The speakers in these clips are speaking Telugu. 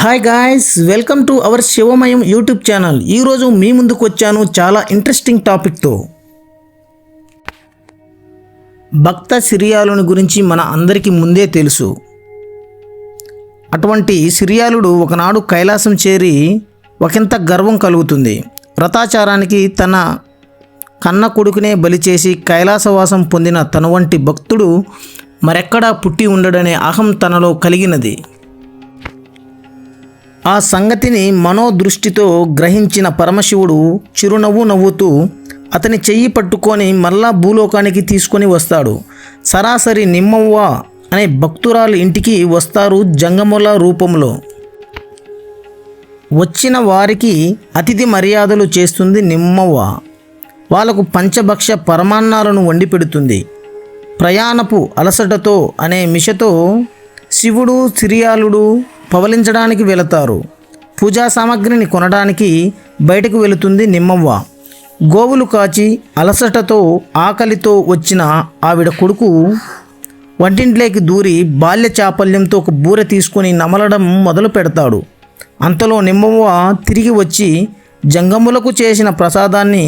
Hi guys, welcome to our Shivamayam YouTube channel. ఈరోజు మీ ముందుకు వచ్చాను చాలా ఇంట్రెస్టింగ్ టాపిక్తో. భక్త సిరియాలుని గురించి మన అందరికీ ముందే తెలుసు. అటువంటి సిరియాలుడు ఒకనాడు కైలాసం చేరి ఒకంత గర్వం కలుగుతుంది. వ్రతాచారానికి తన కన్న కొడుకునే బలి చేసి కైలాసవాసం పొందిన తన వంటి భక్తుడు మరెక్కడా పుట్టి ఉండడనే అహం తనలో కలిగినది. ఆ సంగతిని మనోదృష్టితో గ్రహించిన పరమశివుడు చిరునవ్వు నవ్వుతూ అతని చెయ్యి పట్టుకొని మళ్ళా భూలోకానికి తీసుకొని వస్తాడు. సరాసరి నిమ్మవ్వ అనే భక్తురాలు ఇంటికి వస్తారు జంగముల రూపంలో. వచ్చిన వారికి అతిథి మర్యాదలు చేస్తుంది నిమ్మవ్వ. వాళ్లకు పంచభక్ష పరమాన్నాలను వండి పెడుతుంది. ప్రయాణపు అలసటతో అనే మిషతో శివుడు సిరియాలుడు పవలించడానికి వెళతారు. పూజా సామాగ్రిని కొనడానికి బయటకు వెళుతుంది నిమ్మవ్వ. గోవులు కాచి అలసటతో ఆకలితో వచ్చిన ఆవిడ కొడుకు వంటింట్లోకి దూరి బాల్య చాపల్యంతో ఒక బూరె తీసుకొని నమలడం మొదలు పెడతాడు. అంతలో నిమ్మవ్వ తిరిగి వచ్చి జంగములకు చేసిన ప్రసాదాన్ని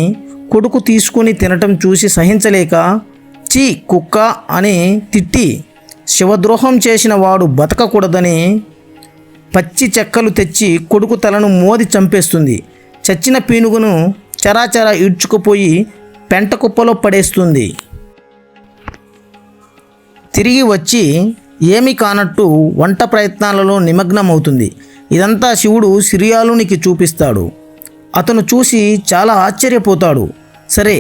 కొడుకు తీసుకుని తినటం చూసి సహించలేక చీ కుక్క అని తిట్టి శివద్రోహం చేసిన వాడు బతకకూడదని పచ్చి చెక్కలు తెచ్చి కొడుకు తలను మోది చంపేస్తుంది. చచ్చిన పీనుగును చరాచరా ఈడ్చుకుపోయి పెంట కుప్పలో పడేస్తుంది. తిరిగి వచ్చి ఏమీ కానట్టు వంట ప్రయత్నాలలో నిమగ్నమవుతుంది. ఇదంతా శివుడు సిరియాలునికి చూపిస్తాడు. అతను చూసి చాలా ఆశ్చర్యపోతాడు. సరే,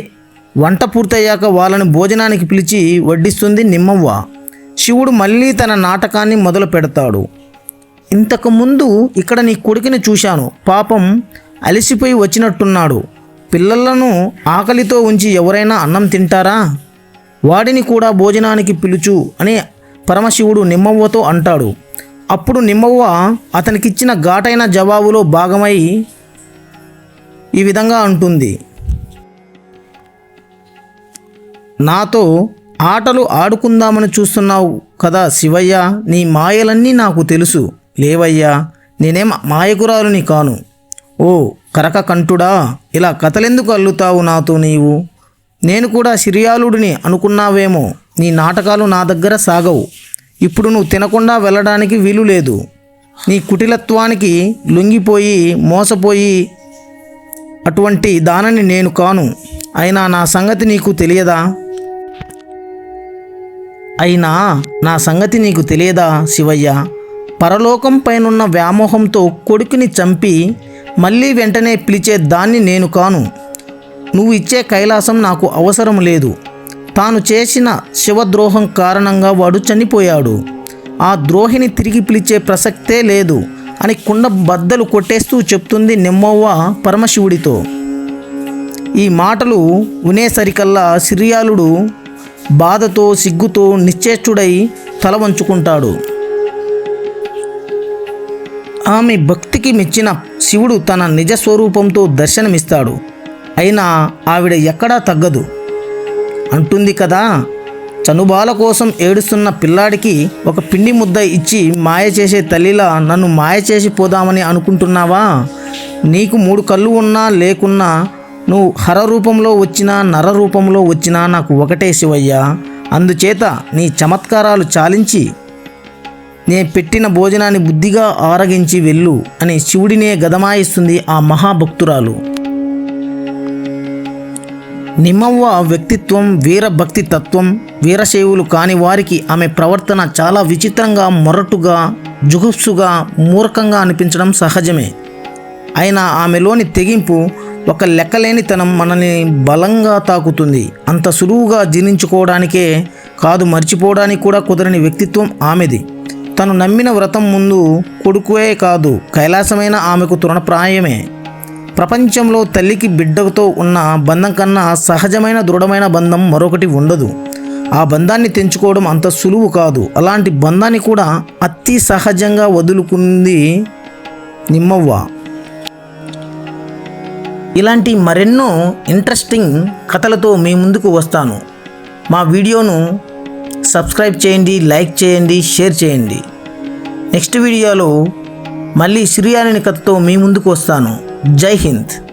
వంట పూర్తయ్యాక వాళ్ళని భోజనానికి పిలిచి వడ్డిస్తుంది నిమ్మవ్వ. శివుడు మళ్ళీ తన నాటకాన్ని మొదలు పెడతాడు. ఇంతకుముందు ఇక్కడ నీ కొడుకుని చూశాను. పాపం అలసిపోయి వచ్చినట్టున్నాడు. పిల్లలను ఆకలితో ఉంచి ఎవరైనా అన్నం తింటారా? వాడిని కూడా భోజనానికి పిలుచు అని పరమశివుడు నిమ్మవ్వతో అంటాడు. అప్పుడు నిమ్మవ్వ అతనికిచ్చిన ఘాటైన జవాబులో భాగమై ఈ విధంగా అంటుంది. నాతో ఆటలు ఆడుకుందామని చూస్తున్నావు కదా శివయ్య, నీ మాయలన్నీ నాకు తెలుసు. లేవయ్యా, నేనేం మాయకురాలుని కాను. ఓ కరక కంఠుడా, ఇలా కథలెందుకు అల్లుతావు నాతో నీవు? నేను కూడా సిరియాలుడిని అనుకున్నావేమో. నీ నాటకాలు నా దగ్గర సాగవు. ఇప్పుడు నువ్వు తినకుండా వెళ్ళడానికి వీలు లేదు. నీ కుటిలత్వానికి లొంగిపోయి మోసపోయి అటువంటి దానని నేను కాను. అయినా నా సంగతి నీకు తెలియదా శివయ్య? పరలోకం పైనున్న వ్యామోహంతో కొడుకుని చంపి మళ్ళీ వెంటనే పిలిచే దాన్ని నేను కాను. నువ్వు ఇచ్చే కైలాసం నాకు అవసరం లేదు. తాను చేసిన శివద్రోహం కారణంగా వాడు చనిపోయాడు. ఆ ద్రోహిని తిరిగి పిలిచే ప్రసక్తే లేదు అని కుండ బద్దలు కొట్టేస్తూ చెప్తుంది నిమ్మవ్వ పరమశివుడితో. ఈ మాటలు వినేసరికల్లా సిరియాలుడు బాధతో సిగ్గుతో నిశ్చేష్టుడై తల వంచుకుంటాడు. ఆమె భక్తికి మెచ్చిన శివుడు తన నిజస్వరూపంతో దర్శనమిస్తాడు. అయినా ఆవిడ ఎక్కడా తగ్గదు. అంటుంది కదా, చనుబాల కోసం ఏడుస్తున్న పిల్లాడికి ఒక పిండి ముద్ద ఇచ్చి మాయ చేసే తల్లిలా నన్ను మాయ చేసి పోదామని అనుకుంటున్నావా? నీకు 3 కళ్ళు ఉన్నా లేకున్నా, నువ్వు హర రూపంలో వచ్చినా నర రూపంలో వచ్చినా నాకు ఒకటే శివయ్య. అందుచేత నీ చమత్కారాలు చాలించి నే పెట్టిన భోజనాన్ని బుద్ధిగా ఆరగించి వెళ్ళు అని శివుడినే గదమాయిస్తుంది ఆ మహాభక్తురాలు. నిమ్మవ్వ వ్యక్తిత్వం, వీరభక్తి తత్వం వీరశైవులు కాని వారికి ఆమె ప్రవర్తన చాలా విచిత్రంగా, మొరటుగా, జుగుప్సుగా, మూర్ఖంగా అనిపించడం సహజమే. అయినా ఆమెలోని తెగింపు, ఒక లెక్కలేనితనం మనల్ని బలంగా తాకుతుంది. అంత సులువుగా జీర్ణించుకోవడానికే కాదు, మర్చిపోవడానికి కూడా కుదరని వ్యక్తిత్వం ఆమెది. తను నమ్మిన వ్రతం ముందు కొడుకువే కాదు, కైలాసమైన ఆమెకు తృణప్రాయమే. ప్రపంచంలో తల్లికి బిడ్డతో ఉన్న బంధం కన్నా సహజమైన దృఢమైన బంధం మరొకటి ఉండదు. ఆ బంధాన్ని తెంచుకోవడం అంత సులువు కాదు. అలాంటి బంధాన్ని కూడా అతి సహజంగా వదులుకుంది నిమ్మవ్వ. ఇలాంటి మరెన్నో ఇంట్రెస్టింగ్ కథలతో మీ ముందుకు వస్తాను. మా వీడియోను సబ్స్క్రైబ్ చేయండి, లైక్ చేయండి, షేర్ చేయండి. నెక్స్ట్ వీడియోలో మళ్ళీ శ్రీయాని కథతో మీ ముందుకు వస్తాను. జై హింద్.